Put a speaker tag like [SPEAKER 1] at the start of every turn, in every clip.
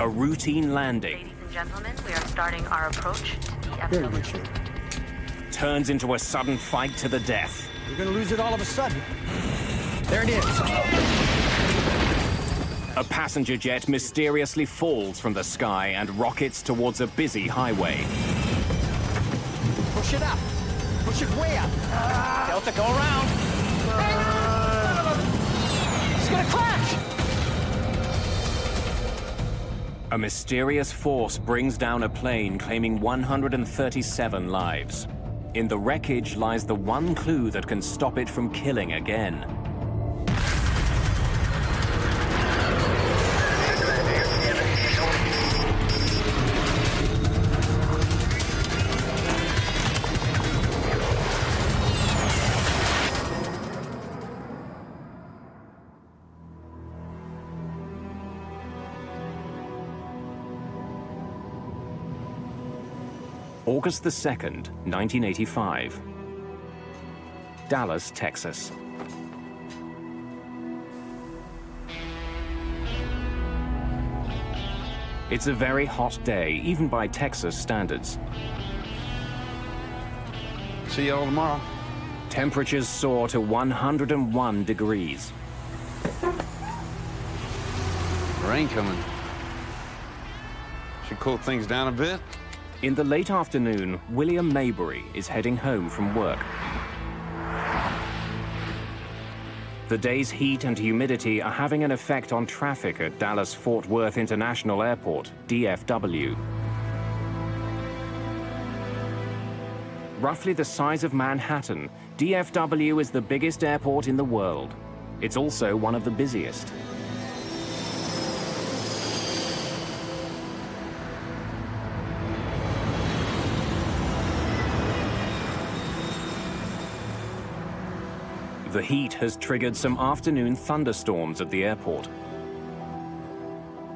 [SPEAKER 1] A routine landing.
[SPEAKER 2] Ladies and gentlemen, we are starting our approach to DFW.
[SPEAKER 1] Turns into a sudden fight to the death.
[SPEAKER 3] You're gonna lose it all of a sudden. There it is.
[SPEAKER 1] A passenger jet mysteriously falls from the sky and rockets towards a busy highway.
[SPEAKER 3] Push it up. Push it way up. Delta, go around. It's gonna crash.
[SPEAKER 1] A mysterious force brings down a plane claiming 137 lives. In the wreckage lies the one clue that can stop it from killing again. August the 2nd, 1985. Dallas, Texas. It's a very hot day, even by Texas standards.
[SPEAKER 4] See y'all tomorrow.
[SPEAKER 1] Temperatures soar to 101 degrees.
[SPEAKER 4] Rain coming. Should cool things down a bit.
[SPEAKER 1] In the late afternoon, William Maybury is heading home from work. The day's heat and humidity are having an effect on traffic at Dallas-Fort Worth International Airport, DFW. Roughly the size of Manhattan, DFW is the biggest airport in the world. It's also one of the busiest. The heat has triggered some afternoon thunderstorms at the airport,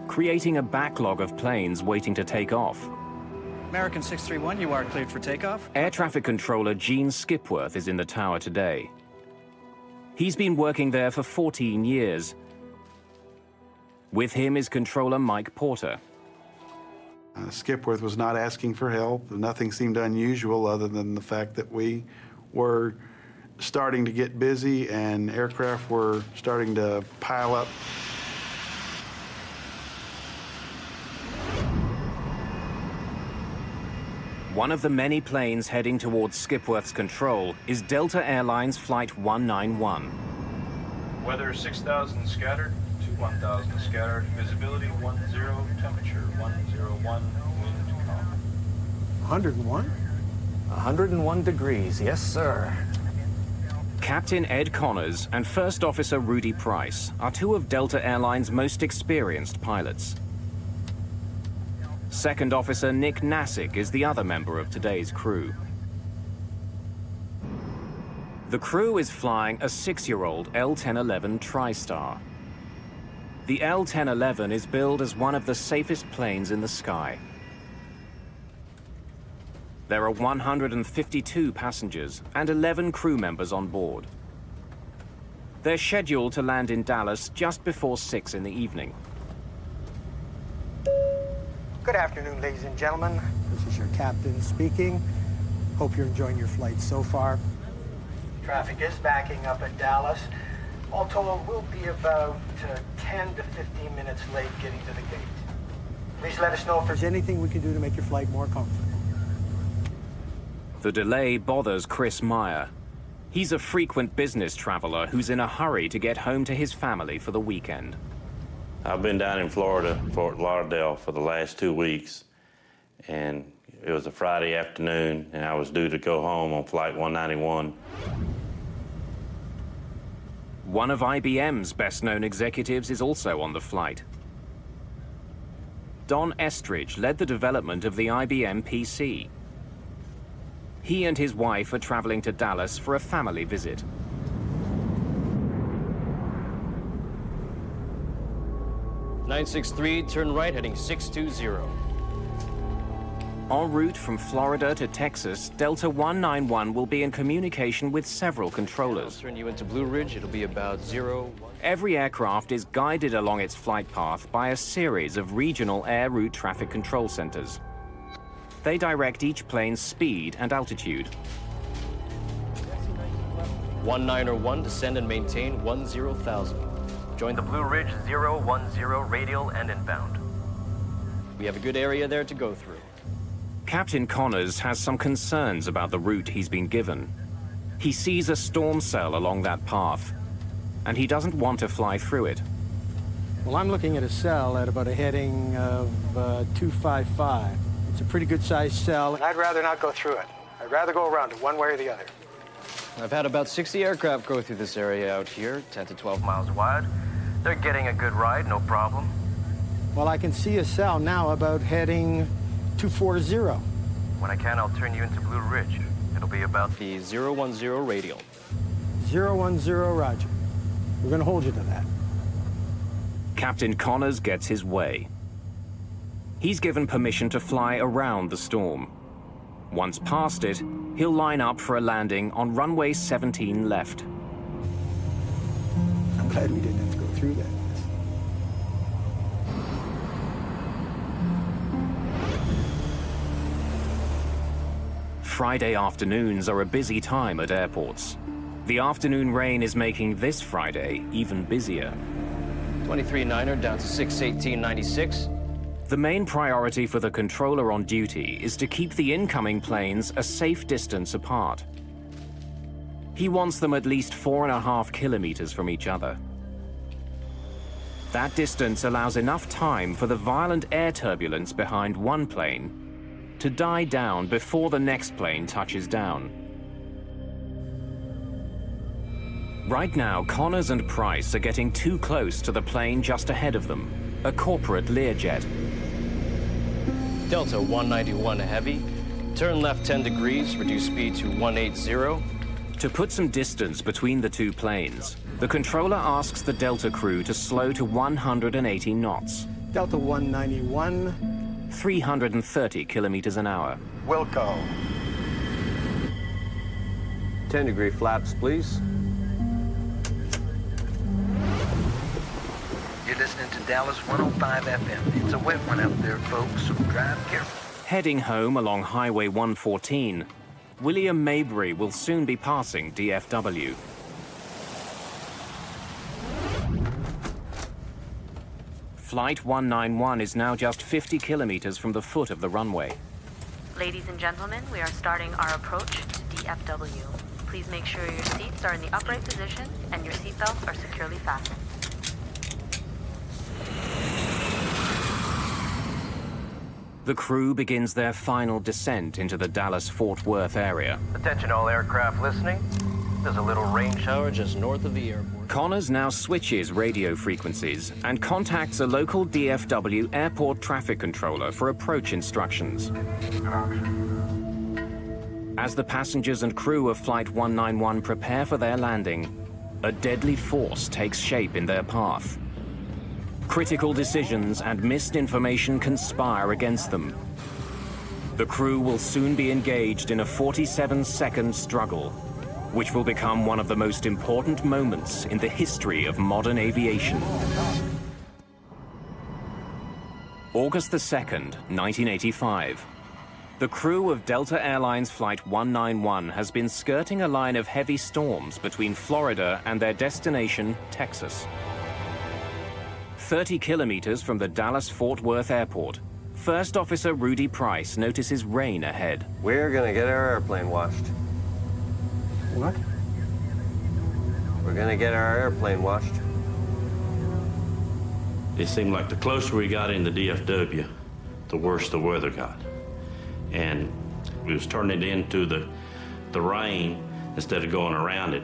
[SPEAKER 1] creating a backlog of planes waiting to take off.
[SPEAKER 3] American 631, you are cleared for takeoff.
[SPEAKER 1] Air traffic controller Gene Skipworth is in the tower today. He's been working there for 14 years. With him is controller Mike Porter.
[SPEAKER 5] Skipworth was not asking for help. Nothing seemed unusual other than the fact that we were starting to get busy and aircraft were starting to pile up.
[SPEAKER 1] One of the many planes heading towards Skipworth's control is Delta Airlines Flight 191.
[SPEAKER 6] Weather 6,000 scattered to 1,000 scattered. Visibility 10, temperature 101, wind calm.
[SPEAKER 3] 101?
[SPEAKER 7] 101 degrees, yes, sir.
[SPEAKER 1] Captain Ed Connors and First Officer Rudy Price are two of Delta Airlines' most experienced pilots. Second Officer Nick Nassick is the other member of today's crew. The crew is flying a 6-year-old L-1011 TriStar. The L-1011 is billed as one of the safest planes in the sky. There are 152 passengers and 11 crew members on board. They're scheduled to land in Dallas just before 6 in the evening.
[SPEAKER 3] Good afternoon, ladies and gentlemen. This is your captain speaking. Hope you're enjoying your flight so far. Traffic is backing up at Dallas. All told, we'll be about 10 to 15 minutes late getting to the gate. Please let us know if there's anything we can do to make your flight more comfortable.
[SPEAKER 1] The delay bothers Chris Meyer. He's a frequent business traveler who's in a hurry to get home to his family for the weekend.
[SPEAKER 8] I've been down in Florida, Fort Lauderdale, for the last 2 weeks, and it was a Friday afternoon, and I was due to go home on Flight 191.
[SPEAKER 1] One of IBM's best-known executives is also on the flight. Don Estridge led the development of the IBM PC. He and his wife are traveling to Dallas for a family visit.
[SPEAKER 7] "963, turn right, heading 620.
[SPEAKER 1] En route from Florida to Texas, Delta 191 will be in communication with several controllers.
[SPEAKER 7] I'll turn you into Blue Ridge. It'll be about 0.
[SPEAKER 1] Every aircraft is guided along its flight path by a series of regional air route traffic control centers. They direct each plane's speed and altitude.
[SPEAKER 7] 191, descend and maintain 10,000. Join the Blue Ridge 010 radial and inbound. We have a good area there to go through.
[SPEAKER 1] Captain Connors has some concerns about the route he's been given. He sees a storm cell along that path, and he doesn't want to fly through it.
[SPEAKER 3] Well, I'm looking at a cell at about a heading of 255. It's a pretty good-sized cell, and I'd rather not go through it. I'd rather go around it one way or the other.
[SPEAKER 7] I've had about 60 aircraft go through this area out here, 10 to 12 miles wide. They're getting a good ride, no problem.
[SPEAKER 3] Well, I can see a cell now about heading 240.
[SPEAKER 7] When I can, I'll turn you into Blue Ridge. It'll be about the 010 radial.
[SPEAKER 3] 010, roger. We're going to hold you to that.
[SPEAKER 1] Captain Connors gets his way. He's given permission to fly around the storm. Once past it, he'll line up for a landing on runway 17 left.
[SPEAKER 3] I'm glad we didn't have to go through that.
[SPEAKER 1] Friday afternoons are a busy time at airports. The afternoon rain is making this Friday even busier.
[SPEAKER 7] 23-9er down to 618.96.
[SPEAKER 1] The main priority for the controller on duty is to keep the incoming planes a safe distance apart. He wants them at least 4.5 kilometers from each other. That distance allows enough time for the violent air turbulence behind one plane to die down before the next plane touches down. Right now, Connors and Price are getting too close to the plane just ahead of them, a corporate Learjet.
[SPEAKER 7] Delta 191 heavy. Turn left 10 degrees, reduce speed to 180.
[SPEAKER 1] To put some distance between the two planes, the controller asks the Delta crew to slow to 180 knots.
[SPEAKER 3] Delta 191.
[SPEAKER 1] 330 kilometers an hour.
[SPEAKER 3] Wilco.
[SPEAKER 7] 10-degree flaps, please.
[SPEAKER 9] You're listening to Dallas 105 FM. It's a wet one out there, folks, so drive careful.
[SPEAKER 1] Heading home along Highway 114, William Maybury will soon be passing DFW. Flight 191 is now just 50 kilometers from the foot of the runway.
[SPEAKER 2] Ladies and gentlemen, we are starting our approach to DFW. Please make sure your seats are in the upright position and your seatbelts are securely fastened.
[SPEAKER 1] The crew begins their final descent into the Dallas-Fort Worth area.
[SPEAKER 7] Attention all aircraft listening. There's a little rain shower just north of the airport.
[SPEAKER 1] Connors now switches radio frequencies and contacts a local DFW airport traffic controller for approach instructions. As the passengers and crew of Flight 191 prepare for their landing, a deadly force takes shape in their path. Critical decisions and missed information conspire against them. The crew will soon be engaged in a 47-second struggle, which will become one of the most important moments in the history of modern aviation. August the 2nd, 1985. The crew of Delta Airlines Flight 191 has been skirting a line of heavy storms between Florida and their destination, Texas. 30 kilometers from the Dallas-Fort Worth Airport, First Officer Rudy Price notices rain ahead.
[SPEAKER 10] We're gonna get our airplane washed.
[SPEAKER 3] What?
[SPEAKER 10] We're gonna get our airplane washed.
[SPEAKER 8] It seemed like the closer we got into DFW, the worse the weather got. And we was turning it into the rain instead of going around it.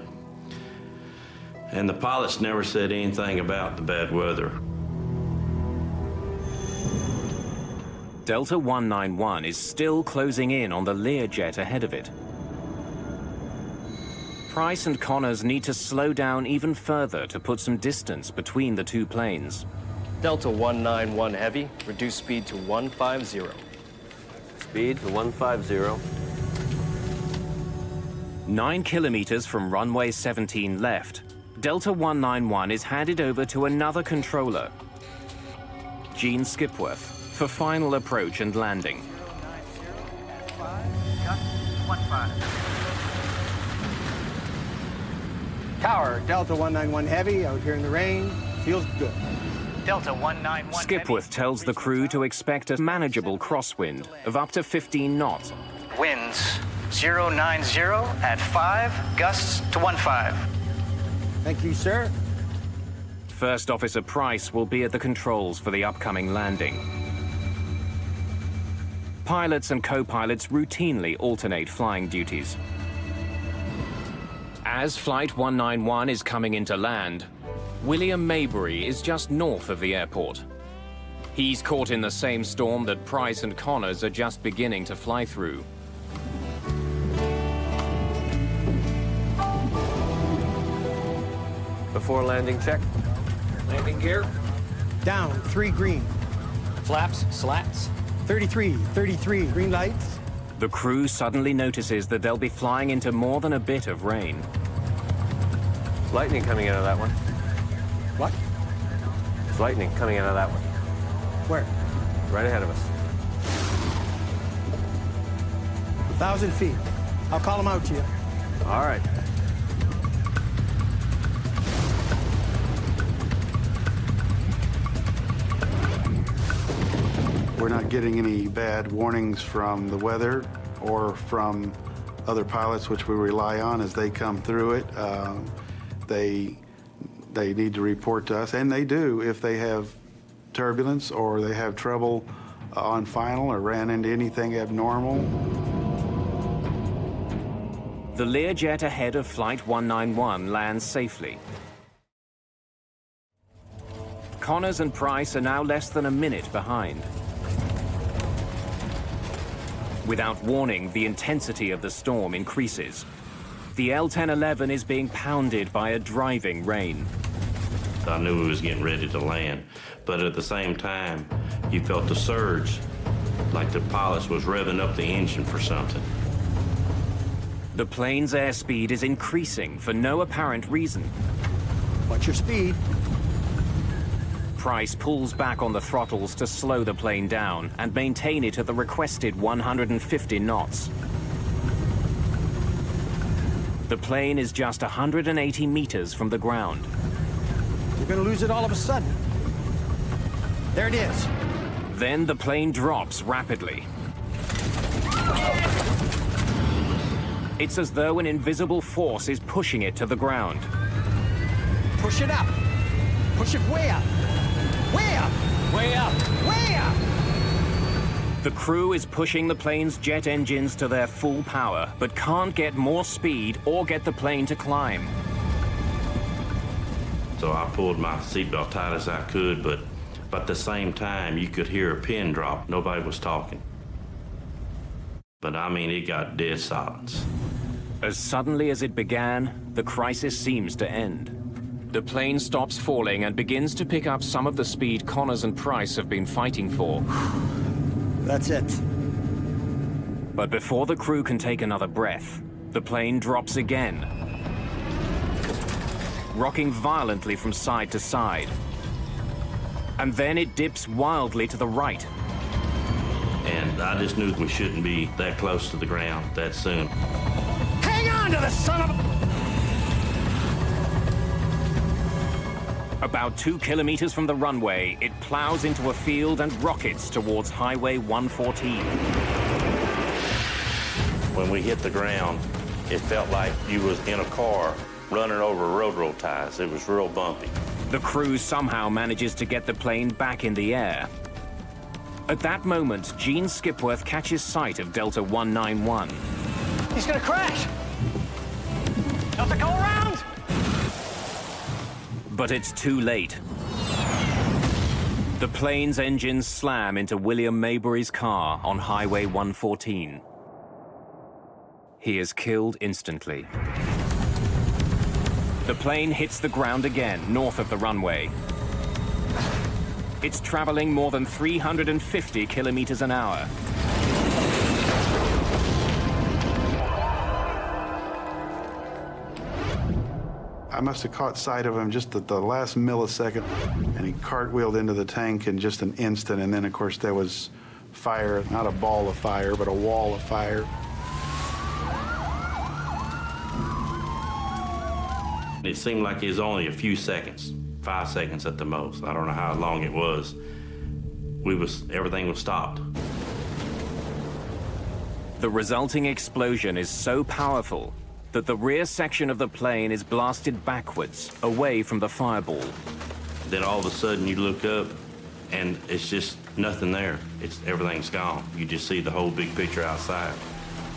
[SPEAKER 8] And the pilots never said anything about the bad weather.
[SPEAKER 1] Delta 191 is still closing in on the Learjet ahead of it. Price and Connors need to slow down even further to put some distance between the two planes.
[SPEAKER 7] Delta 191 heavy, reduce speed to 150.
[SPEAKER 10] Speed to 150.
[SPEAKER 1] 9 kilometers from runway 17 left, Delta 191 is handed over to another controller, Gene Skipworth, for final approach and landing.
[SPEAKER 3] 090 Tower, Delta 191 Heavy, out here in the rain. Feels good.
[SPEAKER 11] Delta 191
[SPEAKER 1] Skipworth tells the crew to expect a manageable crosswind of up to 15 knots.
[SPEAKER 11] Winds 090 at 5, gusts to 15.
[SPEAKER 3] Thank you, sir.
[SPEAKER 1] First Officer Price will be at the controls for the upcoming landing. Pilots and co-pilots routinely alternate flying duties. As Flight 191 is coming into land, William Maybury is just north of the airport. He's caught in the same storm that Price and Connors are just beginning to fly through.
[SPEAKER 10] Before landing check.
[SPEAKER 12] Landing gear.
[SPEAKER 3] Down, 3 green.
[SPEAKER 12] Flaps, slats.
[SPEAKER 3] 33, 33, green lights.
[SPEAKER 1] The crew suddenly notices that they'll be flying into more than a bit of rain.
[SPEAKER 10] There's lightning coming out of that one.
[SPEAKER 3] What?
[SPEAKER 10] There's lightning coming out of that one.
[SPEAKER 3] Where?
[SPEAKER 10] Right ahead of us.
[SPEAKER 3] 1,000 feet. I'll call them out to you.
[SPEAKER 10] All right.
[SPEAKER 5] We're not getting any bad warnings from the weather or from other pilots, which we rely on as they come through it. They need to report to us, and they do if they have turbulence or they have trouble on final or ran into anything abnormal.
[SPEAKER 1] The Learjet ahead of Flight 191 lands safely. Connors and Price are now less than a minute behind. Without warning, the intensity of the storm increases. The L-1011 is being pounded by a driving rain.
[SPEAKER 8] I knew we was getting ready to land, but at the same time, you felt the surge, like the pilot was revving up the engine for something.
[SPEAKER 1] The plane's airspeed is increasing for no apparent reason.
[SPEAKER 3] What's your speed?
[SPEAKER 1] Price pulls back on the throttles to slow the plane down and maintain it at the requested 150 knots. The plane is just 180 meters from the ground.
[SPEAKER 3] You're gonna lose it all of a sudden. There it is.
[SPEAKER 1] Then the plane drops rapidly. It's as though an invisible force is pushing it to the ground.
[SPEAKER 3] Push it up. Push it way up. Way up!
[SPEAKER 12] Way up!
[SPEAKER 3] Way up!
[SPEAKER 1] The crew is pushing the plane's jet engines to their full power, but can't get more speed or get the plane to climb.
[SPEAKER 8] So I pulled my seatbelt tight as I could, but at the same time, you could hear a pin drop. Nobody was talking. But I mean, it got dead silence.
[SPEAKER 1] As suddenly as it began, the crisis seems to end. The plane stops falling and begins to pick up some of the speed Connors and Price have been fighting for.
[SPEAKER 3] That's it.
[SPEAKER 1] But before the crew can take another breath, the plane drops again, rocking violently from side to side. And then it dips wildly to the right.
[SPEAKER 8] And I just knew we shouldn't be that close to the ground that soon.
[SPEAKER 3] Hang on to the son of a...
[SPEAKER 1] About 2 kilometers from the runway, it plows into a field and rockets towards Highway 114.
[SPEAKER 8] When we hit the ground, it felt like you was in a car running over railroad ties. It was real bumpy.
[SPEAKER 1] The crew somehow manages to get the plane back in the air. At that moment, Gene Skipworth catches sight of Delta 191.
[SPEAKER 11] He's gonna crash! Delta, go around!
[SPEAKER 1] But it's too late. The plane's engines slam into William Maybury's car on Highway 114. He is killed instantly. The plane hits the ground again, north of the runway. It's traveling more than 350 kilometers an hour.
[SPEAKER 5] I must have caught sight of him just at the last millisecond, and he cartwheeled into the tank in just an instant, and then, of course, there was fire, not a ball of fire, but a wall of fire.
[SPEAKER 8] It seemed like it was only a few seconds, 5 seconds at the most. I don't know how long it was. Everything was stopped.
[SPEAKER 1] The resulting explosion is so powerful that the rear section of the plane is blasted backwards, away from the fireball.
[SPEAKER 8] Then all of a sudden you look up and it's just nothing there. Everything's gone. You just see the whole big picture outside.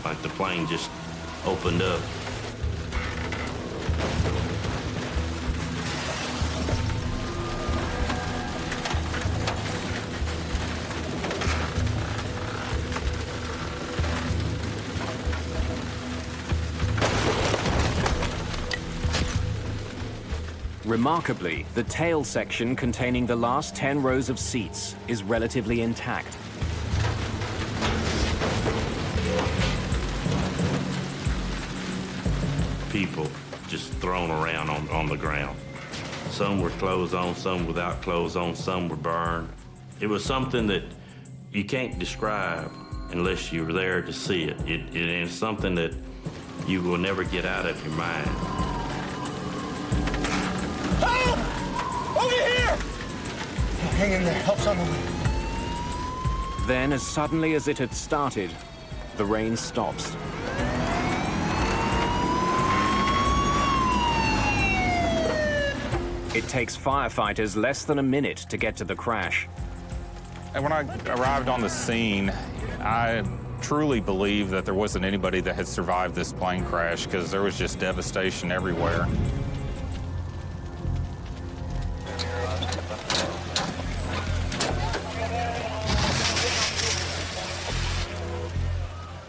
[SPEAKER 8] Like the plane just opened up.
[SPEAKER 1] Remarkably, the tail section containing the last 10 rows of seats is relatively intact.
[SPEAKER 8] People just thrown around on the ground. Some were clothes on, some without clothes on, some were burned. It was something that you can't describe unless you're there to see it. It is something that you will never get out of your mind.
[SPEAKER 11] Help! Over here! Hang in there, help's on the way.
[SPEAKER 1] Then, as suddenly as it had started, the rain stops. It takes firefighters less than a minute to get to the crash.
[SPEAKER 13] And when I arrived on the scene, I truly believed that there wasn't anybody that had survived this plane crash because there was just devastation everywhere.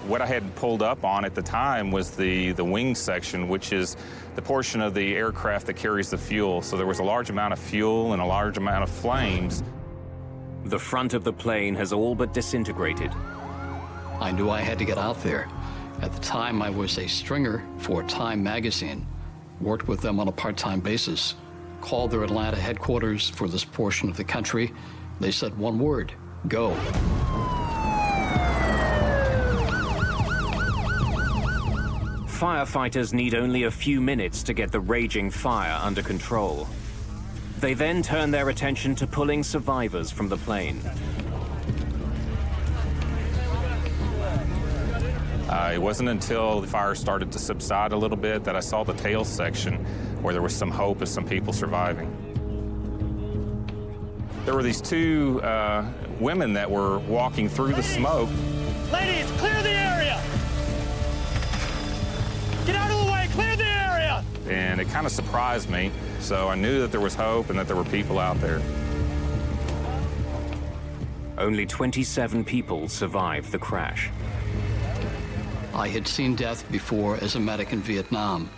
[SPEAKER 13] What I had pulled up on at the time was the wing section, which is the portion of the aircraft that carries the fuel. So there was a large amount of fuel and a large amount of flames.
[SPEAKER 1] The front of the plane has all but disintegrated.
[SPEAKER 14] I knew I had to get out there. At the time, I was a stringer for Time magazine, worked with them on a part-time basis, called their Atlanta headquarters for this portion of the country. They said one word, go.
[SPEAKER 1] Firefighters need only a few minutes to get the raging fire under control. They then turn their attention to pulling survivors from the plane.
[SPEAKER 13] It wasn't until the fire started to subside a little bit that I saw the tail section where there was some hope of some people surviving. There were these two women that were walking through the smoke.
[SPEAKER 11] Ladies, clear the area! Get out of the way, clear the area!
[SPEAKER 13] And it kind of surprised me, so I knew that there was hope and that there were people out there.
[SPEAKER 1] Only 27 people survived the crash.
[SPEAKER 14] I had seen death before as a medic in Vietnam,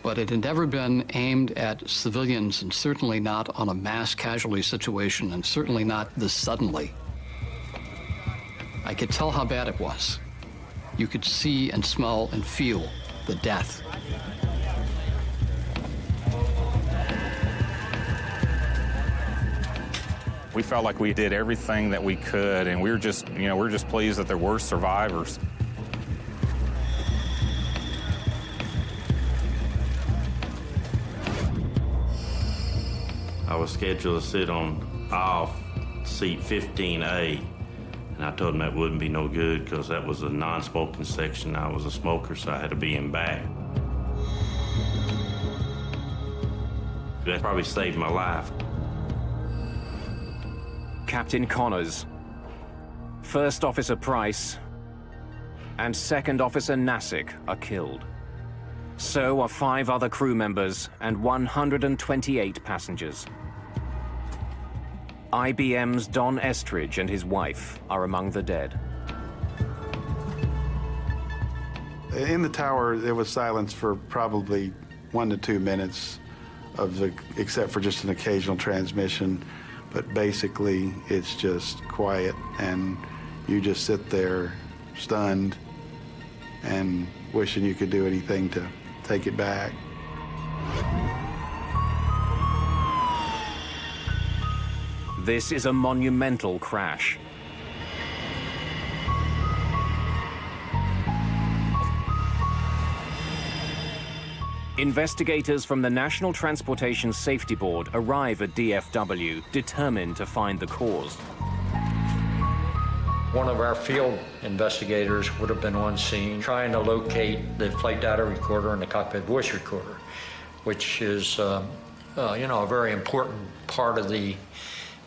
[SPEAKER 14] but it had never been aimed at civilians, and certainly not on a mass casualty situation, and certainly not this suddenly. I could tell how bad it was. You could see and smell and feel the death.
[SPEAKER 13] We felt like we did everything that we could, and we were just, we're just pleased that there were survivors.
[SPEAKER 8] I was scheduled to sit on off seat 15A, and I told them that wouldn't be no good because that was a non-smoking section. I was a smoker, so I had to be in back. That probably saved my life.
[SPEAKER 1] Captain Connors, First Officer Price, and Second Officer Nassick are killed. So are 5 other crew members and 128 passengers. IBM's Don Estridge and his wife are among the dead.
[SPEAKER 5] In the tower, there was silence for probably 1 to 2 minutes, except for just an occasional transmission. But basically, it's just quiet, and you just sit there stunned and wishing you could do anything to take it back.
[SPEAKER 1] This is a monumental crash. Investigators from the National Transportation Safety Board arrive at DFW, determined to find the cause.
[SPEAKER 15] One of our field investigators would have been on scene trying to locate the flight data recorder and the cockpit voice recorder, which is, you know, a very important part of the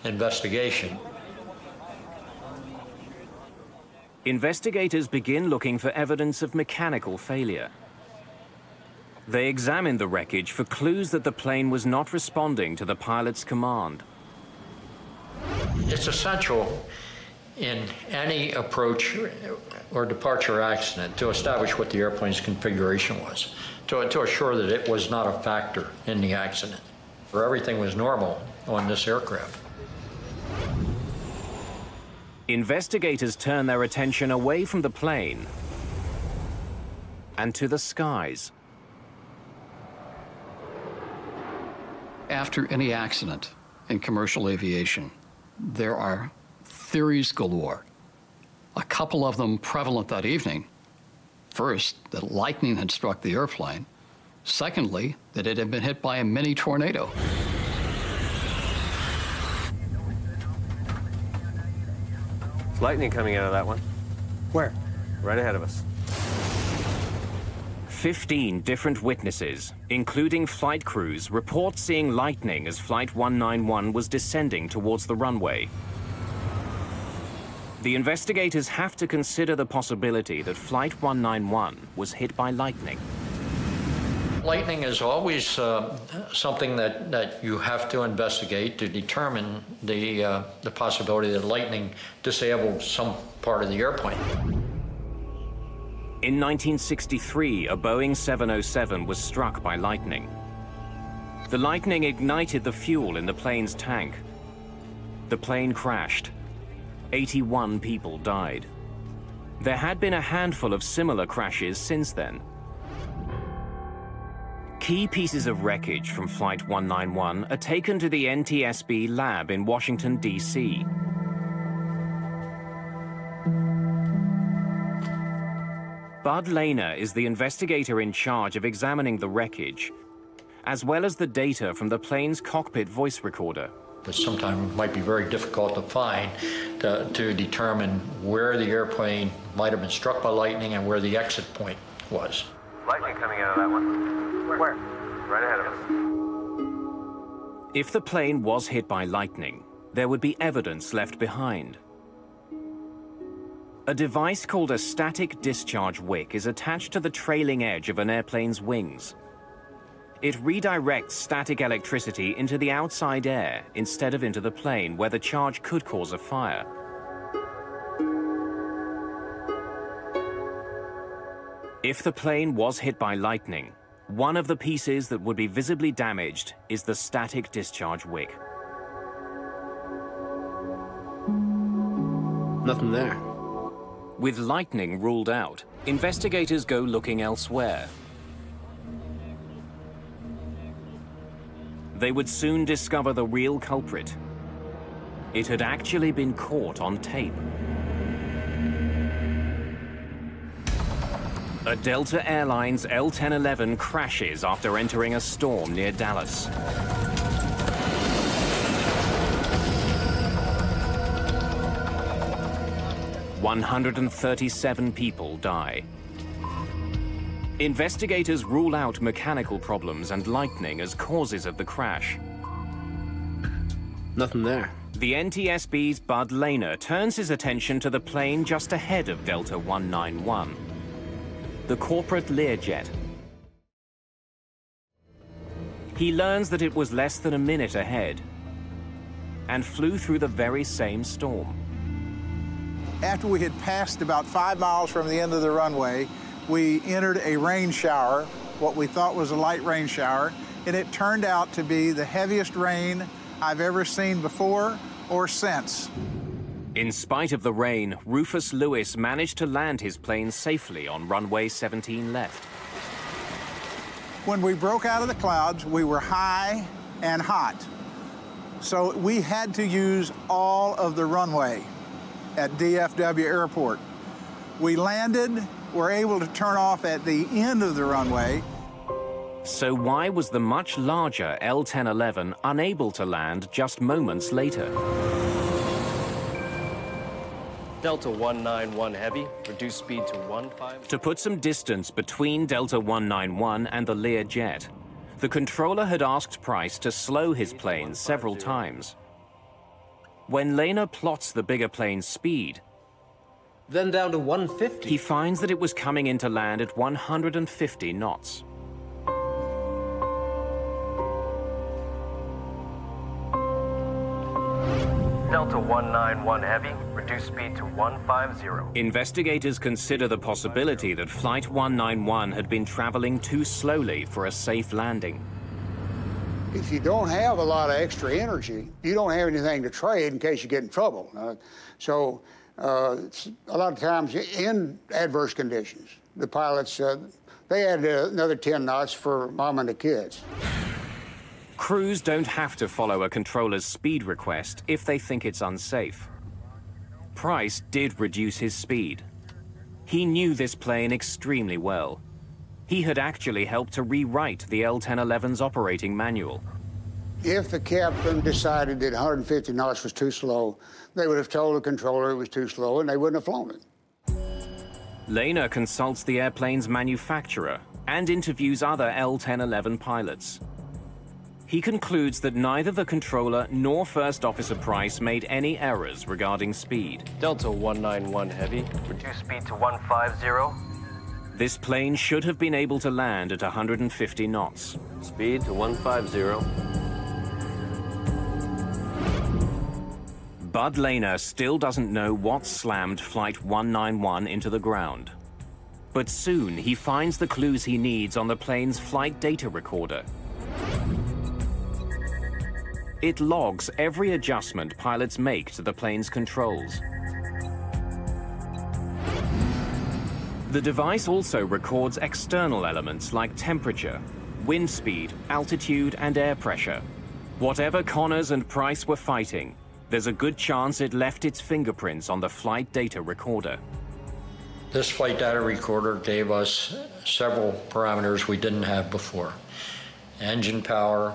[SPEAKER 15] investigation.
[SPEAKER 1] Investigators begin looking for evidence of mechanical failure. They examine the wreckage for clues that the plane was not responding to the pilot's command.
[SPEAKER 15] It's essential in any approach or departure accident to establish what the airplane's configuration was, to assure that it was not a factor in the accident, where everything was normal on this aircraft.
[SPEAKER 1] Investigators turn their attention away from the plane and to the skies.
[SPEAKER 14] After any accident in commercial aviation, there are theories galore. A couple of them prevalent that evening. First, that lightning had struck the airplane. Secondly, that it had been hit by a mini tornado.
[SPEAKER 10] There's lightning coming out of that one.
[SPEAKER 3] Where?
[SPEAKER 10] Right ahead of us.
[SPEAKER 1] 15 different witnesses, including flight crews, report seeing lightning as Flight 191 was descending towards the runway. The investigators have to consider the possibility that Flight 191 was hit by lightning.
[SPEAKER 15] Lightning is always something that you have to investigate to determine the possibility that lightning disabled some part of the airplane.
[SPEAKER 1] In 1963, a Boeing 707 was struck by lightning. The lightning ignited the fuel in the plane's tank. The plane crashed. 81 people died. There had been a handful of similar crashes since then. Key pieces of wreckage from Flight 191 are taken to the NTSB lab in Washington, D.C. Bud Lehner is the investigator in charge of examining the wreckage, as well as the data from the plane's cockpit voice recorder.
[SPEAKER 15] But sometimes it might be very difficult to find to determine where the airplane might have been struck by lightning and where the exit point was.
[SPEAKER 10] Lightning coming out of that one.
[SPEAKER 3] Where?
[SPEAKER 10] Right ahead of us.
[SPEAKER 1] If the plane was hit by lightning, there would be evidence left behind. A device called a static discharge wick is attached to the trailing edge of an airplane's wings. It redirects static electricity into the outside air instead of into the plane, where the charge could cause a fire. If the plane was hit by lightning, one of the pieces that would be visibly damaged is the static discharge wick.
[SPEAKER 10] Nothing there.
[SPEAKER 1] With lightning ruled out, investigators go looking elsewhere. They would soon discover the real culprit. It had actually been caught on tape. A Delta Airlines L-1011 crashes after entering a storm near Dallas. "137 people die. Investigators rule out mechanical problems and lightning as causes of the crash.
[SPEAKER 10] Nothing there.
[SPEAKER 1] The NTSB's Bud Lehner turns his attention to the plane just ahead of Delta 191, the corporate Learjet. He learns that it was less than a minute ahead and flew through the very same storm.
[SPEAKER 16] After we had passed about 5 miles from the end of the runway, we entered a rain shower, what we thought was a light rain shower, and it turned out to be the heaviest rain I've ever seen before or since.
[SPEAKER 1] In spite of the rain, Rufus Lewis managed to land his plane safely on runway 17 left.
[SPEAKER 16] When we broke out of the clouds, we were high and hot. So we had to use all of the runway at DFW Airport. We landed, were able to turn off at the end of the runway.
[SPEAKER 1] So why was the much larger L-1011 unable to land just moments later?
[SPEAKER 7] Delta 191 Heavy, reduce speed to 15.
[SPEAKER 1] To put some distance between Delta 191 and the Learjet, the controller had asked Price to slow his plane several times. When Lehner plots the bigger plane's speed,
[SPEAKER 12] then down to 150.
[SPEAKER 1] He finds that it was coming in to land at 150 knots.
[SPEAKER 7] Delta 191 Heavy, reduce speed to 150.
[SPEAKER 1] Investigators consider the possibility that Flight 191 had been traveling too slowly for a safe landing.
[SPEAKER 17] If you don't have a lot of extra energy, you don't have anything to trade in case you get in trouble. So a lot of times in adverse conditions, the pilots, they added another 10 knots for mom and the kids.
[SPEAKER 1] Crews don't have to follow a controller's speed request if they think it's unsafe. Price did reduce his speed. He knew this plane extremely well. He had actually helped to rewrite the L-1011's operating manual.
[SPEAKER 17] If the captain decided that 150 knots was too slow, they would have told the controller it was too slow and they wouldn't have flown it.
[SPEAKER 1] Lehner consults the airplane's manufacturer and interviews other L-1011 pilots. He concludes that neither the controller nor First Officer Price made any errors regarding speed.
[SPEAKER 7] Delta 191 Heavy, reduce speed to 150.
[SPEAKER 1] This plane should have been able to land at 150 knots.
[SPEAKER 10] Speed to 150.
[SPEAKER 1] Bud Lehner still doesn't know what slammed Flight 191 into the ground. But soon he finds the clues he needs on the plane's flight data recorder. It logs every adjustment pilots make to the plane's controls. The device also records external elements like temperature, wind speed, altitude, and air pressure. Whatever Connors and Price were fighting, there's a good chance it left its fingerprints on the flight data recorder.
[SPEAKER 15] This flight data recorder gave us several parameters we didn't have before. Engine power,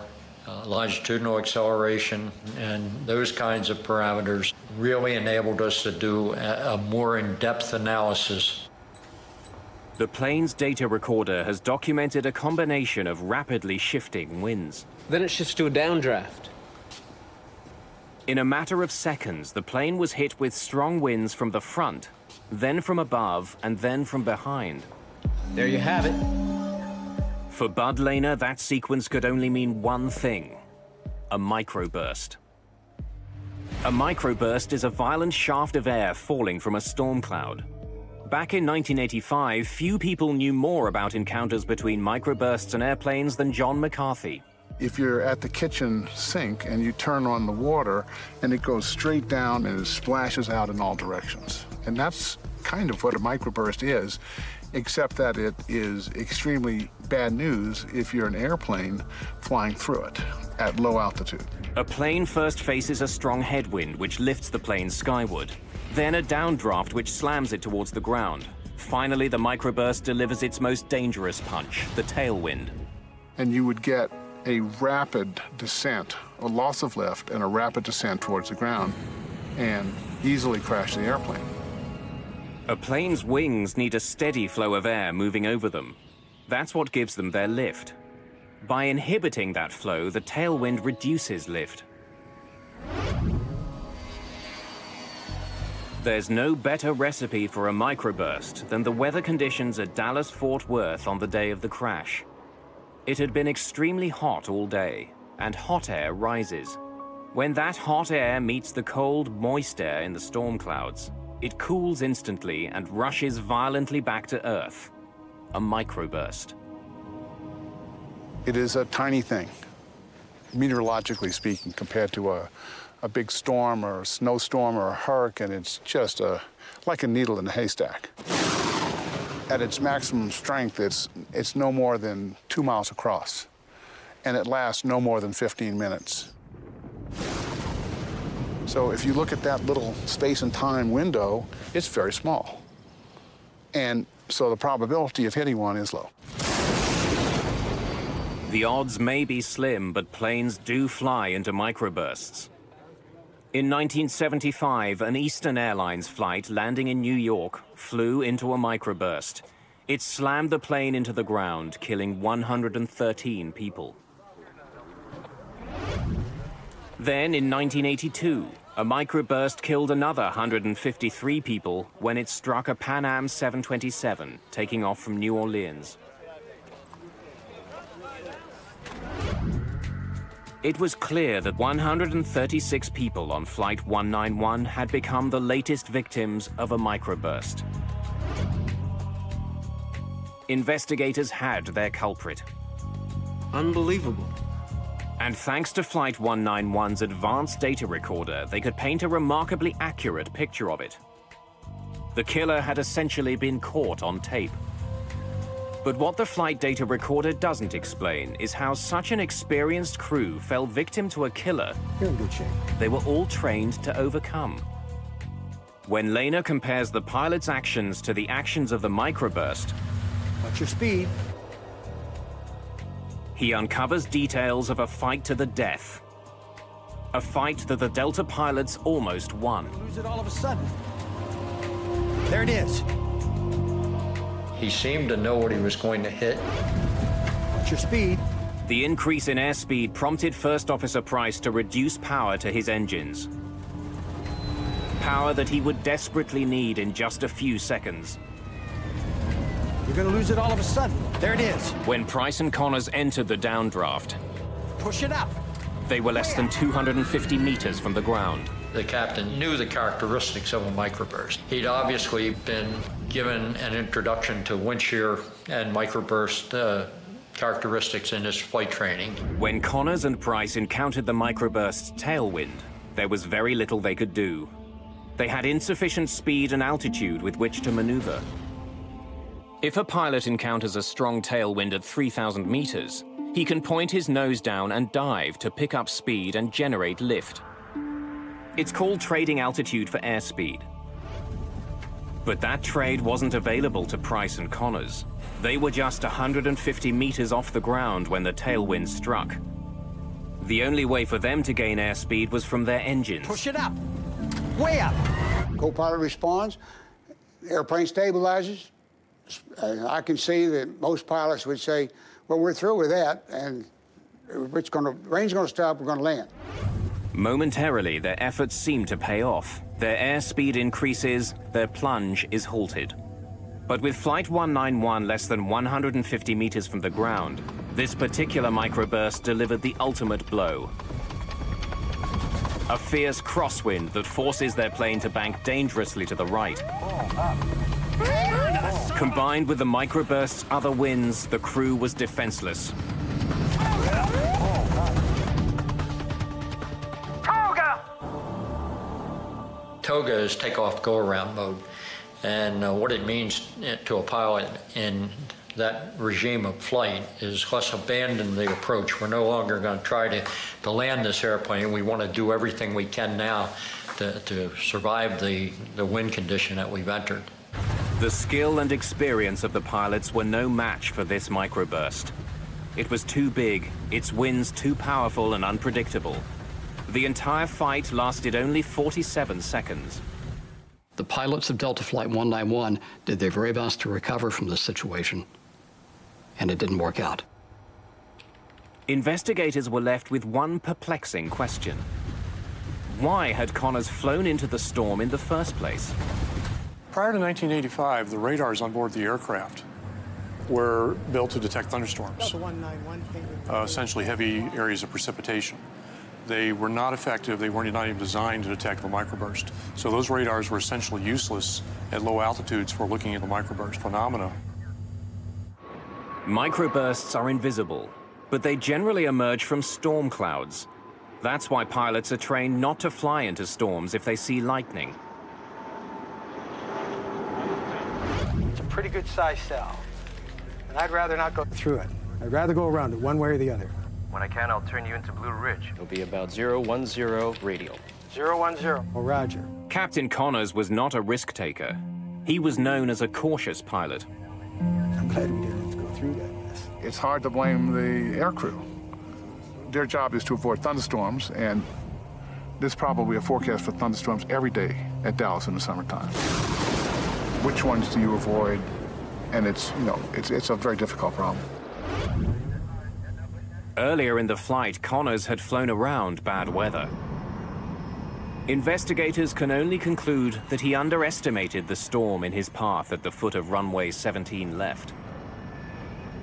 [SPEAKER 15] longitudinal acceleration, and those kinds of parameters really enabled us to do a more in-depth analysis.
[SPEAKER 1] The plane's data recorder has documented a combination of rapidly shifting winds.
[SPEAKER 12] Then it shifts to a downdraft.
[SPEAKER 1] In a matter of seconds, the plane was hit with strong winds from the front, then from above, and then from behind.
[SPEAKER 12] There you have it.
[SPEAKER 1] For Bud Lehner, that sequence could only mean one thing: a microburst. A microburst is a violent shaft of air falling from a storm cloud. Back in 1985, few people knew more about encounters between microbursts and airplanes than John McCarthy.
[SPEAKER 18] If you're at the kitchen sink and you turn on the water and it goes straight down and it splashes out in all directions. And that's kind of what a microburst is, except that it is extremely bad news if you're an airplane flying through it at low altitude.
[SPEAKER 1] A plane first faces a strong headwind which lifts the plane skyward, then a downdraft which slams it towards the ground. Finally, the microburst delivers its most dangerous punch, the tailwind.
[SPEAKER 18] And you would get a rapid descent, a loss of lift, and a rapid descent towards the ground, and easily crash the airplane.
[SPEAKER 1] A plane's wings need a steady flow of air moving over them. That's what gives them their lift. By inhibiting that flow, the tailwind reduces lift. There's no better recipe for a microburst than the weather conditions at Dallas-Fort Worth on the day of the crash. It had been extremely hot all day, and hot air rises. When that hot air meets the cold, moist air in the storm clouds, it cools instantly and rushes violently back to Earth. A microburst.
[SPEAKER 18] It is a tiny thing, meteorologically speaking, compared to a big storm or a snowstorm or a hurricane. It's just like a needle in a haystack. At its maximum strength, it's no more than 2 miles across, and it lasts no more than 15 minutes. So if you look at that little space and time window, it's very small. And so the probability of hitting one is low.
[SPEAKER 1] The odds may be slim, but planes do fly into microbursts. In 1975, an Eastern Airlines flight landing in New York flew into a microburst. It slammed the plane into the ground, killing 113 people. Then, in 1982, a microburst killed another 153 people when it struck a Pan Am 727, taking off from New Orleans. It was clear that 136 people on Flight 191 had become the latest victims of a microburst. Investigators had their culprit.
[SPEAKER 12] Unbelievable.
[SPEAKER 1] And thanks to Flight 191's advanced data recorder, they could paint a remarkably accurate picture of it. The killer had essentially been caught on tape. But what the flight data recorder doesn't explain is how such an experienced crew fell victim to a killer
[SPEAKER 3] You're in good shape.
[SPEAKER 1] they were all trained to overcome. When Lehner compares the pilot's actions to the actions of the microburst,
[SPEAKER 3] Watch your speed.
[SPEAKER 1] he uncovers details of a fight to the death. A fight that the Delta pilots almost won.
[SPEAKER 3] Lose it all of a sudden. There it is.
[SPEAKER 15] He seemed to know what he was going to hit.
[SPEAKER 3] Watch your speed.
[SPEAKER 1] The increase in airspeed prompted First Officer Price to reduce power to his engines. Power that he would desperately need in just a few seconds.
[SPEAKER 3] You're going to lose it all of a sudden. There it is.
[SPEAKER 1] When Price and Connors entered the downdraft,
[SPEAKER 3] Push it up.
[SPEAKER 1] they were less than 250 meters from the ground.
[SPEAKER 15] The captain knew the characteristics of a microburst. He'd obviously been given an introduction to wind shear and microburst characteristics in his flight training.
[SPEAKER 1] When Connors and Price encountered the microburst's tailwind, there was very little they could do. They had insufficient speed and altitude with which to maneuver. If a pilot encounters a strong tailwind at 3,000 meters, he can point his nose down and dive to pick up speed and generate lift. It's called trading altitude for airspeed. But that trade wasn't available to Price and Connors. They were just 150 meters off the ground when the tailwind struck. The only way for them to gain airspeed was from their engines.
[SPEAKER 3] Push it up. Way up.
[SPEAKER 17] Co-pilot responds, airplane stabilizes. I can see that most pilots would say, well, we're through with that, and rain's going to stop, we're going to land.
[SPEAKER 1] Momentarily, their efforts seem to pay off. Their airspeed increases, their plunge is halted. But with Flight 191 less than 150 meters from the ground, this particular microburst delivered the ultimate blow. A fierce crosswind that forces their plane to bank dangerously to the right. Combined with the microburst's other winds, the crew was defenseless.
[SPEAKER 15] Toga is takeoff go-around mode, and what it means to a pilot in that regime of flight is let's abandon the approach. We're no longer going to try to land this airplane. We want to do everything we can now to survive the wind condition that we've entered.
[SPEAKER 1] The skill and experience of the pilots were no match for this microburst. It was too big, its winds too powerful and unpredictable. The entire fight lasted only 47 seconds.
[SPEAKER 14] The pilots of Delta Flight 191 did their very best to recover from this situation, and it didn't work out.
[SPEAKER 1] Investigators were left with one perplexing question. Why had Connors flown into the storm in the first place?
[SPEAKER 19] Prior to 1985, the radars on board the aircraft were built to detect thunderstorms, essentially heavy areas of precipitation. They were not effective. They were not even designed to detect the microburst. So those radars were essentially useless at low altitudes for looking at the microburst phenomena.
[SPEAKER 1] Microbursts are invisible, but they generally emerge from storm clouds. That's why pilots are trained not to fly into storms if they see lightning.
[SPEAKER 3] It's a pretty good sized cell, and I'd rather not go through it. I'd rather go around it one way or the other.
[SPEAKER 7] When I can, I'll turn you into Blue Ridge.
[SPEAKER 12] It'll be about 010 radial.
[SPEAKER 3] 010. Oh, roger.
[SPEAKER 1] Captain Connors was not a risk taker. He was known as a cautious pilot.
[SPEAKER 3] I'm glad we didn't have to go through that mess.
[SPEAKER 18] It's hard to blame the aircrew. Their job is to avoid thunderstorms, and there's probably a forecast for thunderstorms every day at Dallas in the summertime. Which ones do you avoid? And it's a very difficult problem.
[SPEAKER 1] Earlier in the flight, Connors had flown around bad weather. Investigators can only conclude that he underestimated the storm in his path at the foot of runway 17 left.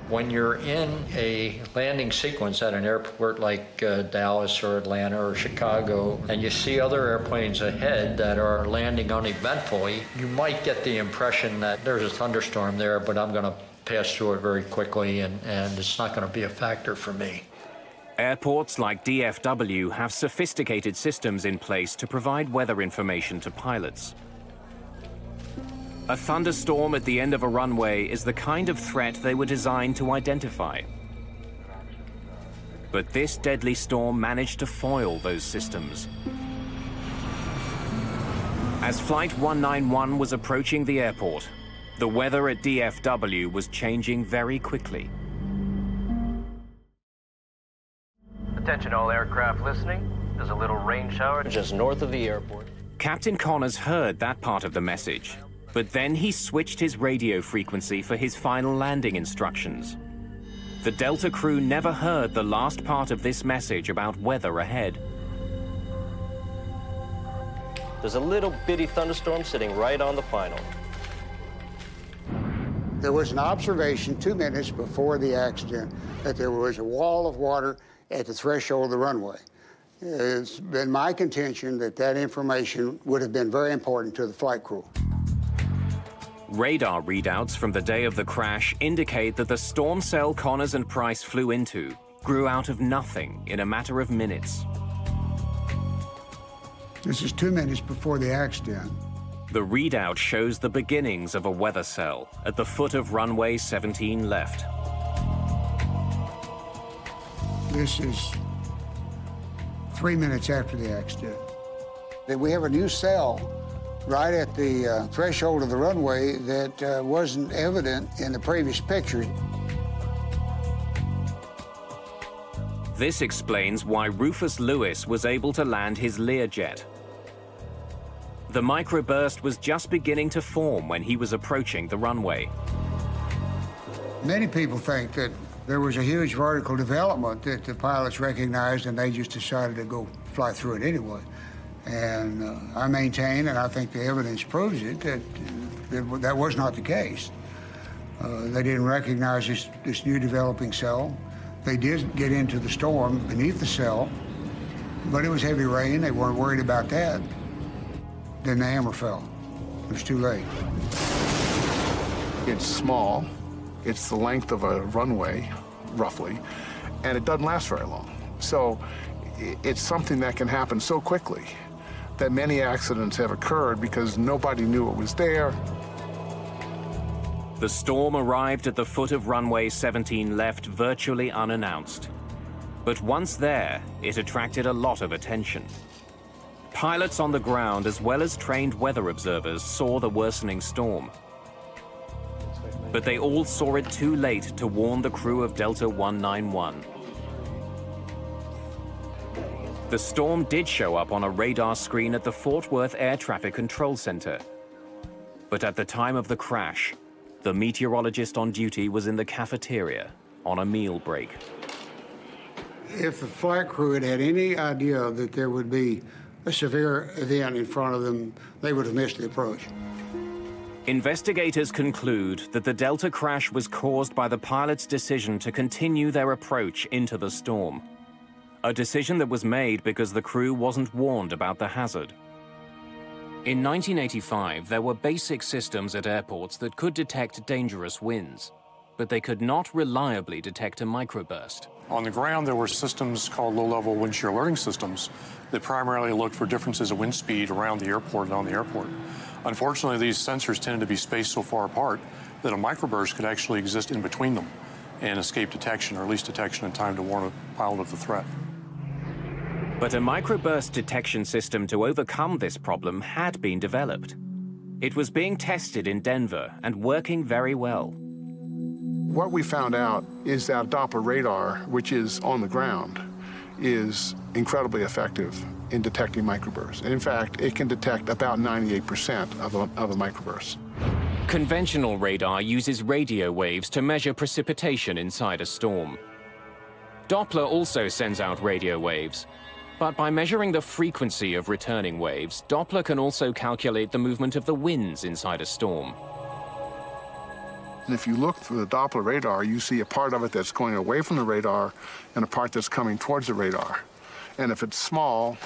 [SPEAKER 15] When you're in a landing sequence at an airport like Dallas or Atlanta or Chicago, and you see other airplanes ahead that are landing uneventfully, you might get the impression that there's a thunderstorm there, but I'm going to pass through it very quickly, and it's not going to be a factor for me.
[SPEAKER 1] Airports like DFW have sophisticated systems in place to provide weather information to pilots. A thunderstorm at the end of a runway is the kind of threat they were designed to identify. But this deadly storm managed to foil those systems. As Flight 191 was approaching the airport, the weather at DFW was changing very quickly.
[SPEAKER 7] Attention all aircraft listening. There's a little rain shower just north of the airport.
[SPEAKER 1] Captain Connors heard that part of the message, but then he switched his radio frequency for his final landing instructions. The Delta crew never heard the last part of this message about weather ahead.
[SPEAKER 7] There's a little bitty thunderstorm sitting right on the final.
[SPEAKER 17] There was an observation 2 minutes before the accident that there was a wall of water at the threshold of the runway. It's been my contention that that information would have been very important to the flight crew.
[SPEAKER 1] Radar readouts from the day of the crash indicate that the storm cell Connors and Price flew into grew out of nothing in a matter of minutes.
[SPEAKER 17] This is 2 minutes before the accident.
[SPEAKER 1] The readout shows the beginnings of a weather cell at the foot of runway 17 left.
[SPEAKER 17] This is 3 minutes after the accident. We have a new cell right at the threshold of the runway that wasn't evident in the previous pictures.
[SPEAKER 1] This explains why Rufus Lewis was able to land his Learjet. The microburst was just beginning to form when he was approaching the runway.
[SPEAKER 17] Many people think that there was a huge vertical development that the pilots recognized and they just decided to go fly through it anyway. And I maintain, and I think the evidence proves it, that that was not the case. They didn't recognize this new developing cell. They did get into the storm beneath the cell, but it was heavy rain. They weren't worried about that. Then the hammer fell. It was too late.
[SPEAKER 18] It's small. It's the length of a runway, roughly, and it doesn't last very long. So it's something that can happen so quickly that many accidents have occurred because nobody knew it was there.
[SPEAKER 1] The storm arrived at the foot of runway 17 left virtually unannounced. But once there, it attracted a lot of attention. Pilots on the ground, as well as trained weather observers, saw the worsening storm. But they all saw it too late to warn the crew of Delta 191. The storm did show up on a radar screen at the Fort Worth Air Traffic Control Center. But at the time of the crash, the meteorologist on duty was in the cafeteria on a meal break.
[SPEAKER 17] If the flight crew had had any idea that there would be a severe event in front of them, they would have missed the approach.
[SPEAKER 1] Investigators conclude that the Delta crash was caused by the pilot's decision to continue their approach into the storm. A decision that was made because the crew wasn't warned about the hazard. In 1985, there were basic systems at airports that could detect dangerous winds, but they could not reliably detect a microburst.
[SPEAKER 19] On the ground, there were systems called low-level wind shear alerting systems that primarily looked for differences of wind speed around the airport and on the airport. Unfortunately, these sensors tended to be spaced so far apart that a microburst could actually exist in between them and escape detection, or at least detection in time to warn a pilot of the threat.
[SPEAKER 1] But a microburst detection system to overcome this problem had been developed. It was being tested in Denver and working very well.
[SPEAKER 18] What we found out is that Doppler radar, which is on the ground, is incredibly effective in detecting microbursts. And in fact, it can detect about 98% of a microburst.
[SPEAKER 1] Conventional radar uses radio waves to measure precipitation inside a storm. Doppler also sends out radio waves, but by measuring the frequency of returning waves, Doppler can also calculate the movement of the winds inside a storm.
[SPEAKER 18] And if you look through the Doppler radar, you see a part of it that's going away from the radar and a part that's coming towards the radar. And if it's small,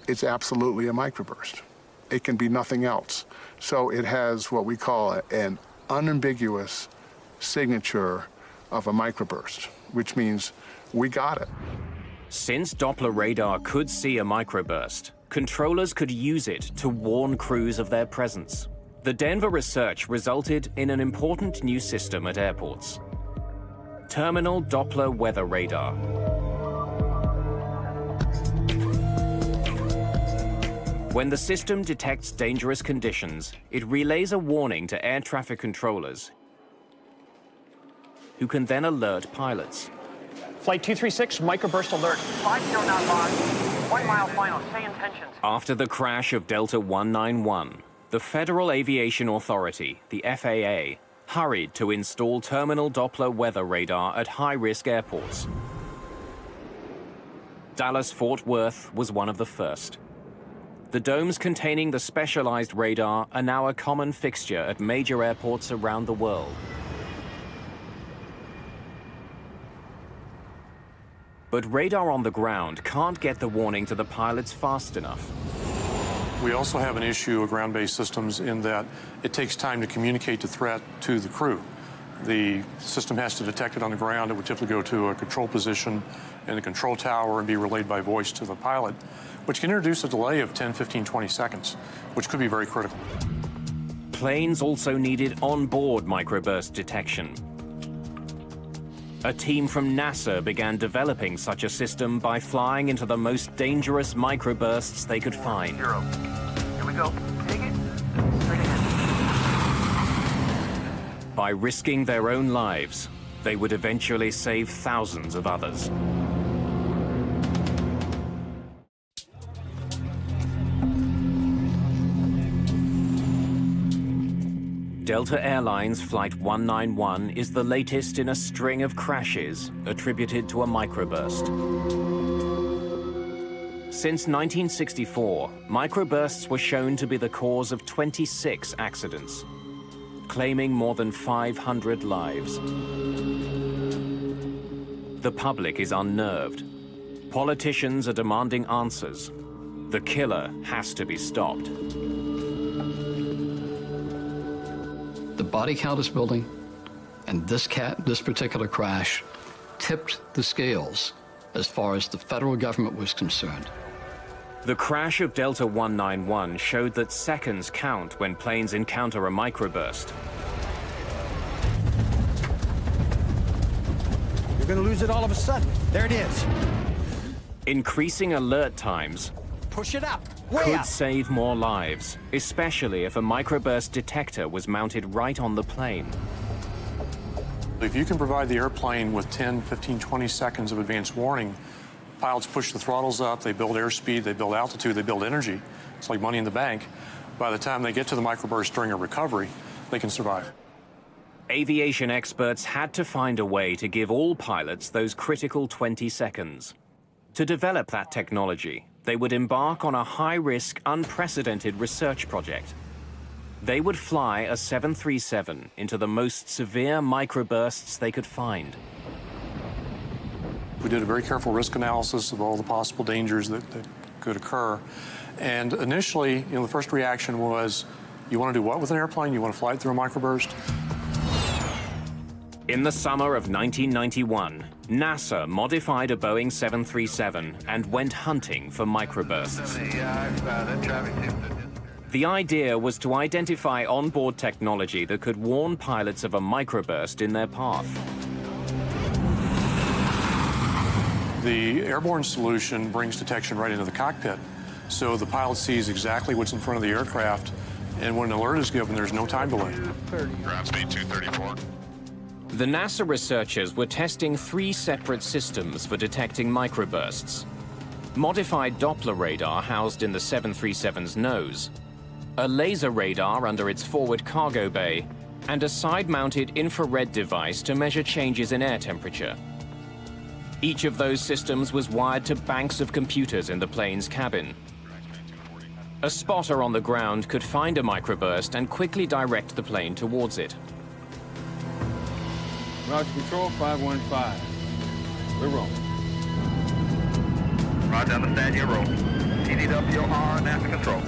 [SPEAKER 18] it's absolutely a microburst. It can be nothing else. So it has what we call an unambiguous signature of a microburst, which means we got it.
[SPEAKER 1] Since Doppler radar could see a microburst, controllers could use it to warn crews of their presence. The Denver research resulted in an important new system at airports: Terminal Doppler Weather Radar. When the system detects dangerous conditions, it relays a warning to air traffic controllers, who can then alert pilots.
[SPEAKER 20] Flight 236, microburst alert. 50 knot lost. 1 mile final. Say intentions.
[SPEAKER 1] After the crash of Delta 191, the Federal Aviation Authority, the FAA, hurried to install terminal Doppler weather radar at high-risk airports. Dallas-Fort Worth was one of the first. The domes containing the specialized radar are now a common fixture at major airports around the world. But radar on the ground can't get the warning to the pilots fast enough.
[SPEAKER 19] We also have an issue with ground-based systems in that it takes time to communicate the threat to the crew. The system has to detect it on the ground. It would typically go to a control position in the control tower and be relayed by voice to the pilot, which can introduce a delay of 10, 15, 20 seconds, which could be very critical.
[SPEAKER 1] Planes also needed onboard microburst detection. A team from NASA began developing such a system by flying into the most dangerous microbursts they could find.
[SPEAKER 20] Here we go. Take it. Straight ahead.
[SPEAKER 1] By risking their own lives, they would eventually save thousands of others. Delta Airlines Flight 191 is the latest in a string of crashes attributed to a microburst. Since 1964, microbursts were shown to be the cause of 26 accidents, claiming more than 500 lives. The public is unnerved. Politicians are demanding answers. The killer has to be stopped.
[SPEAKER 14] The body count is building, and this particular crash tipped the scales as far as the federal government was concerned.
[SPEAKER 1] The crash of Delta 191 showed that seconds count when planes encounter a microburst.
[SPEAKER 11] You're going to lose it all of a sudden. There it is.
[SPEAKER 1] Increasing alert times
[SPEAKER 11] Push it up.
[SPEAKER 1] could save more lives, especially if a microburst detector was mounted right on the plane.
[SPEAKER 19] If you can provide the airplane with 10, 15, 20 seconds of advance warning, pilots push the throttles up, they build airspeed, they build altitude, they build energy. It's like money in the bank. By the time they get to the microburst during a recovery, they can survive.
[SPEAKER 1] Aviation experts had to find a way to give all pilots those critical 20 seconds. To develop that technology, they would embark on a high-risk, unprecedented research project. They would fly a 737 into the most severe microbursts they could find.
[SPEAKER 19] We did a very careful risk analysis of all the possible dangers that could occur. And initially, the first reaction was, you want to do what with an airplane? You want to fly it through a microburst?
[SPEAKER 1] In the summer of 1991, NASA modified a Boeing 737 and went hunting for microbursts. The idea was to identify onboard technology that could warn pilots of a microburst in their path.
[SPEAKER 19] The airborne solution brings detection right into the cockpit, so the pilot sees exactly what's in front of the aircraft, and when an alert is given, there's no time delay.
[SPEAKER 21] Ground speed 234.
[SPEAKER 1] The NASA researchers were testing 3 separate systems for detecting microbursts. Modified Doppler radar housed in the 737's nose, a laser radar under its forward cargo bay, and a side-mounted infrared device to measure changes in air temperature. Each of those systems was wired to banks of computers in the plane's cabin. A spotter on the ground could find a microburst and quickly direct the plane towards it.
[SPEAKER 21] Roger, control 515. We're rolling.
[SPEAKER 9] Roger, understand your roll. TDWR, NASA control.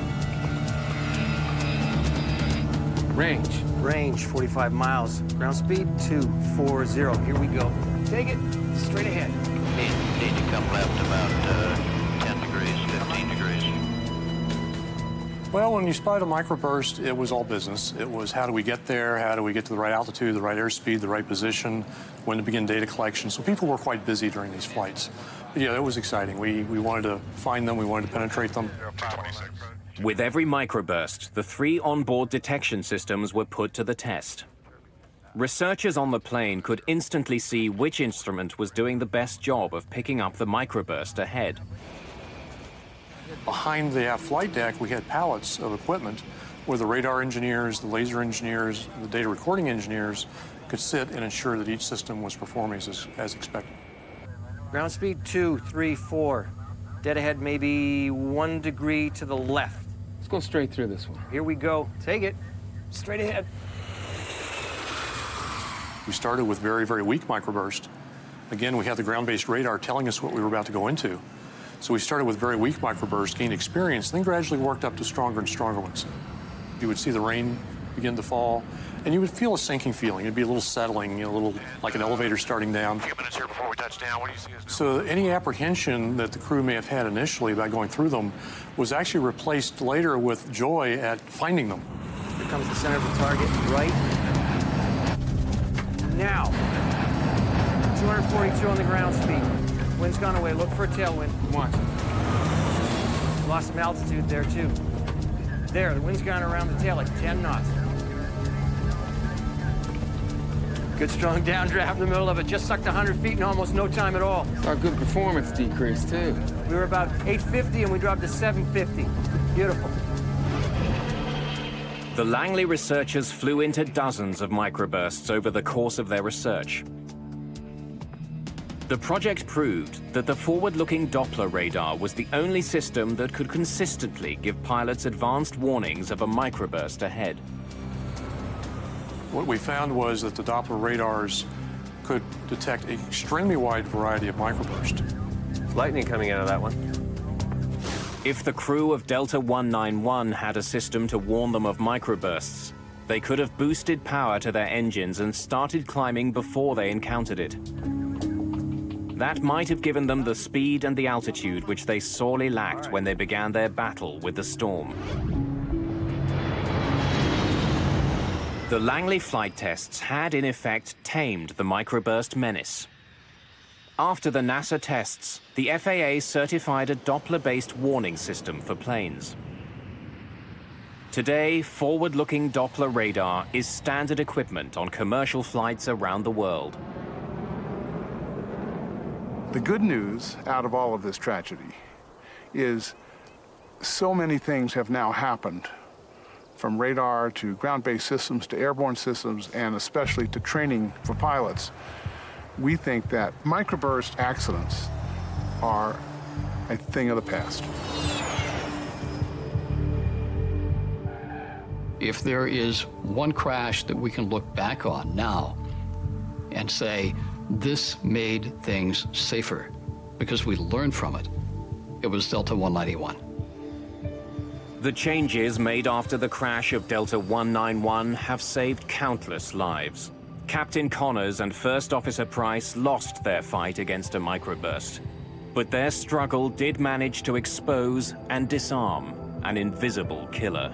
[SPEAKER 11] Range 45 miles. Ground speed 240. Here we go. Take it straight ahead.
[SPEAKER 10] Need to come left about 10 degrees, 15 degrees.
[SPEAKER 19] Well, when you spied a microburst, it was all business. It was how do we get there, how do we get to the right altitude, the right airspeed, the right position, when to begin data collection. So people were quite busy during these flights. But yeah, it was exciting. We wanted to find them, we wanted to penetrate them.
[SPEAKER 1] With every microburst, the 3 onboard detection systems were put to the test. Researchers on the plane could instantly see which instrument was doing the best job of picking up the microburst ahead.
[SPEAKER 19] Behind the flight deck, we had pallets of equipment where the radar engineers, the laser engineers, the data recording engineers could sit and ensure that each system was performing as expected.
[SPEAKER 11] Ground speed 234. Dead ahead maybe 1 degree to the left.
[SPEAKER 21] Let's go straight through this one.
[SPEAKER 11] Here we go. Take it. Straight ahead.
[SPEAKER 19] We started with very, very weak microburst. Again, we had the ground-based radar telling us what we were about to go into. So we started with very weak microbursts, gained experience, then gradually worked up to stronger and stronger ones. You would see the rain begin to fall, and you would feel a sinking feeling. It'd be a little settling, a little like an elevator starting down.
[SPEAKER 21] A few minutes here before we touch down. What do you see us doing?
[SPEAKER 19] So any apprehension that the crew may have had initially about going through them was actually replaced later with joy at finding them.
[SPEAKER 11] Here comes the center of the target, right now. 242 on the ground speed. Wind's gone away. Look for a tailwind.
[SPEAKER 21] Watch.
[SPEAKER 11] Lost some altitude there, too. There, the wind's gone around the tail like 10 knots. Good strong downdraft in the middle of it. Just sucked 100 feet in almost no time at all.
[SPEAKER 21] Our good performance decreased, too.
[SPEAKER 11] We were about 850 and we dropped to 750. Beautiful.
[SPEAKER 1] The Langley researchers flew into dozens of microbursts over the course of their research. The project proved that the forward-looking Doppler radar was the only system that could consistently give pilots advanced warnings of a microburst ahead.
[SPEAKER 19] What we found was that the Doppler radars could detect an extremely wide variety of microbursts.
[SPEAKER 10] Lightning coming out of that one.
[SPEAKER 1] If the crew of Delta 191 had a system to warn them of microbursts, they could have boosted power to their engines and started climbing before they encountered it. That might have given them the speed and the altitude which they sorely lacked when they began their battle with the storm. The Langley flight tests had, in effect, tamed the microburst menace. After the NASA tests, the FAA certified a Doppler-based warning system for planes. Today, forward-looking Doppler radar is standard equipment on commercial flights around the world.
[SPEAKER 18] The good news out of all of this tragedy is so many things have now happened, from radar to ground-based systems to airborne systems, and especially to training for pilots. We think that microburst accidents are a thing of the past.
[SPEAKER 14] If there is one crash that we can look back on now and say, this made things safer because we learned from it, it was Delta 191.
[SPEAKER 1] The changes made after the crash of Delta 191 have saved countless lives. Captain Connors and First Officer Price lost their fight against a microburst, but their struggle did manage to expose and disarm an invisible killer.